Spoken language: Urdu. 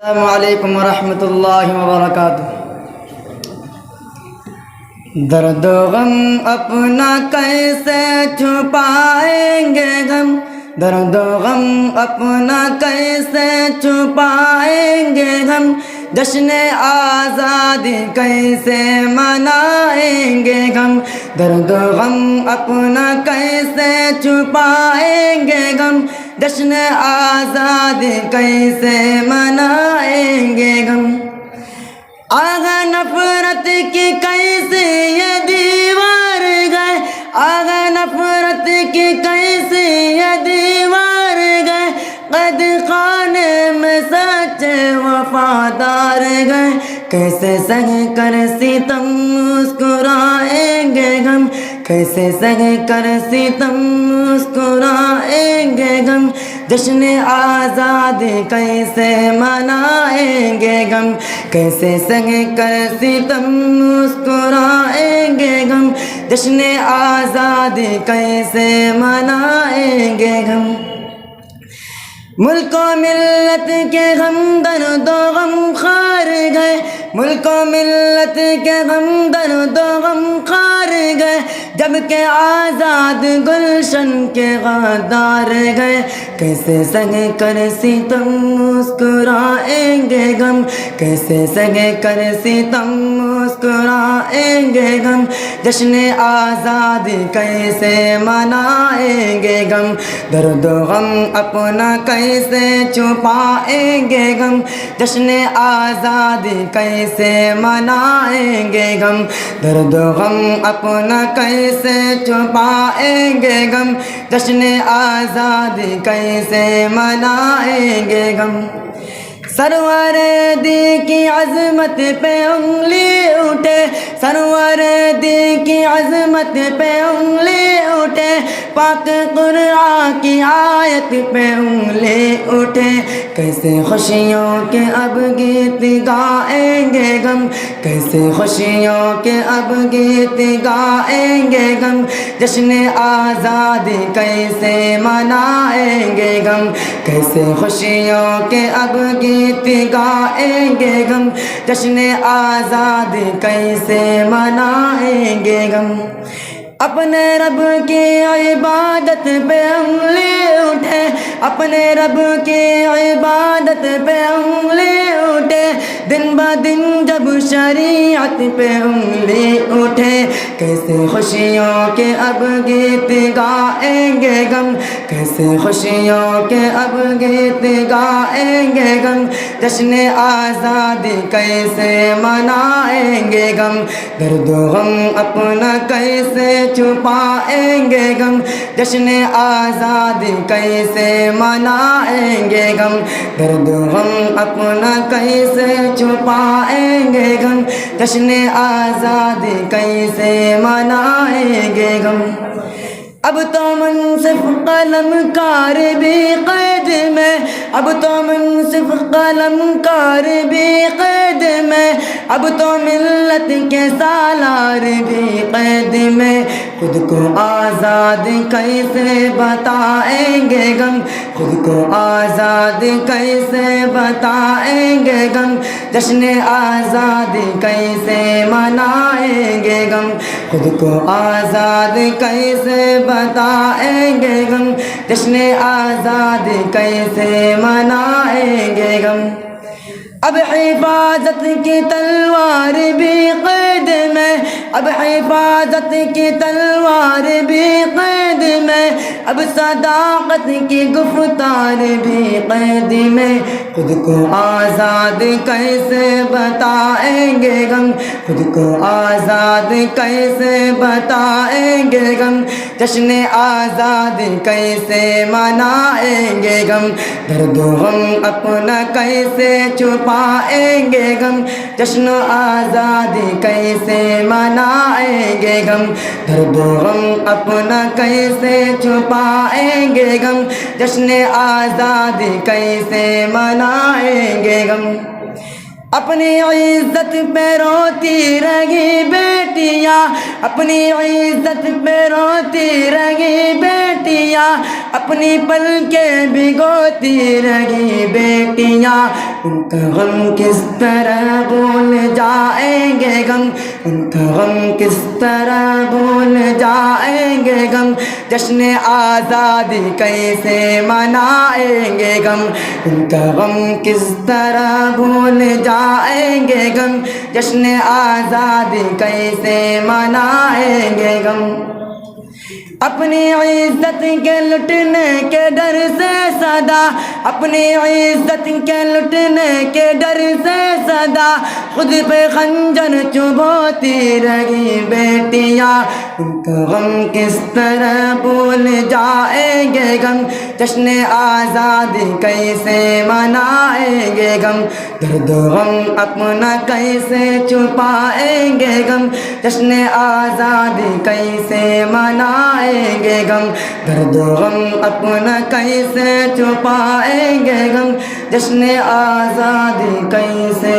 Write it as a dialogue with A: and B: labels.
A: السلام علیکم ورحمۃ اللہ وبرکاتہ۔ درد و غم اپنا کیسے چھپائیں گے غم، درد و غم اپنا کیسے چھپائیں گے غم، جشن آزادی کیسے منائیں گے غم، درد و غم اپنا کیسے چھپائیں گے غم، جشن آزادی کیسے منائیں گے غم۔ آگ نفرت کی کیسے یہ دیوار گئے، آگ نفرت کی کیسے یہ دیوار گئے، قید خانے میں سچے وفادار گئے، کیسے سہ کر ستم مسکرائیں گے غم، کیسے سہ کر ستم مسکرائیں گے غم، جشن آزادی کیسے منائیں گے غم، کیسے سہ کر ستم مسکرائیں گے غم، جشن آزادی کیسے منائیں گے غم۔ ملک و ملت کے غم درد و غم خار گئے، ملک و ملت کے غم درد و غم خار گئے، جبکہ آزاد گلشن کے غدار گئے، کیسے سہ کر ستم مسکرائیں گے غم، کیسے سہ کر ستم مسکرائیں گے غم، جشن آزادی کیسے منائیں گے غم، درد و غم اپنا کیسے چھپائیں گے غم، جشن آزادی کیسے منائیں گے غم، درد و غم اپنا کیسے چھپائیں گے غم، جشن آزادی کیسے منائیں گے غم۔ سرور دی کی عظمت پہ انگلی اٹھے، سرور دی کی عظمت پہ انگلی اٹھے، پاک قرآن کی آیت پہ انگلی اٹھے، کیسے خوشیوں کے اب گیت گائیں گے غم، کیسے خوشیوں کے اب گیت گائیں گے غم، جشن آزادی کیسے منائیں گے غم، کیسے خوشیوں کے اب گیت گائیں گے غم، جشن آزادی کیسے منائیں گے غم۔ اپنے رب کی عبادت پہ انگلی اٹھے، اپنے رب کی عبادت پہ انگلی اٹھے، دن بدن جب شریعت پہ انگلی اٹھے، کیسے خوشیوں کے اب گیت گائیں گے غم، کیسے خوشیوں کے اب گیت گائیں گے غم، جشن آزادی کیسے منائیں گے غم، درد و غم اپنا کیسے چھپائیں گے غم، جشن آزادی کیسے منائیں گے غم، درد و غم اپنا کیسے چھپائیں گے غم، جشن آزادی کیسے منائیں گے غم۔ اب تو منصف قلم کار بھی قید میں، اب تو منصف قلم کار بھی قید میں، اب تو ملت کے سالار بھی قید میں، خود کو آزاد کیسے بتائیں گے غم، خود کو آزاد کیسے بتائیں گے غم، جشن آزادی کیسے منائیں گے غم، خود کو آزاد کیسے بتائیں گے غم، جشن آزادی کیسے منائیں گے غم۔ اب حفاظت کی تلوار بھی قید میں، اب حفاظت کی تلوار بھی قید میں، اب صداقت کی گفتار بھی قید میں، خود کو آزاد کیسے بتائیں گے غم، خود کو آزاد کیسے بتائیں گے غم، جشن آزادی کیسے منائیں گے غم، درد و غم اپنا کیسے چھپائیں گے غم، جشن آزادی کیسے منائیں گے غم، درد و غم اپنا کیسے چھپائیں گے غم، جشن آزادی کیسے منائیں گے غم۔ اپنی عزت پہ روتی رہی بیٹیاں، اپنی عزت پہ روتی رہی بیٹیاں، اپنی پلکیں بھگوتی رہی بیٹیاں، ان کا غم کس طرح بھول جائیں گے غم، ان کا غم کس طرح بھول جائیں گے غم، جشن آزادی کیسے منائیں گے غم، ان کا غم کس طرح بھول جائیں گے غم، جشن آزادی کیسے منائیں گے غم۔ اپنی عزت کے لٹنے کے ڈر سے صدا، اپنی عزت کے لٹنے کے ڈر سے صدا، خود پہ خنجر چبوتی رہی بیٹیاں، ان کا غم کس طرح بھول جائیں گے غم، جشن آزادی کیسے منائیں گے غم، درد و غم اپنا کیسے چھپائیں گے غم، جشن آزادی کیسے منائیں گے غم، درد و غم اپنا کیسے چھپائیں گے غم، جشن آزادی کیسے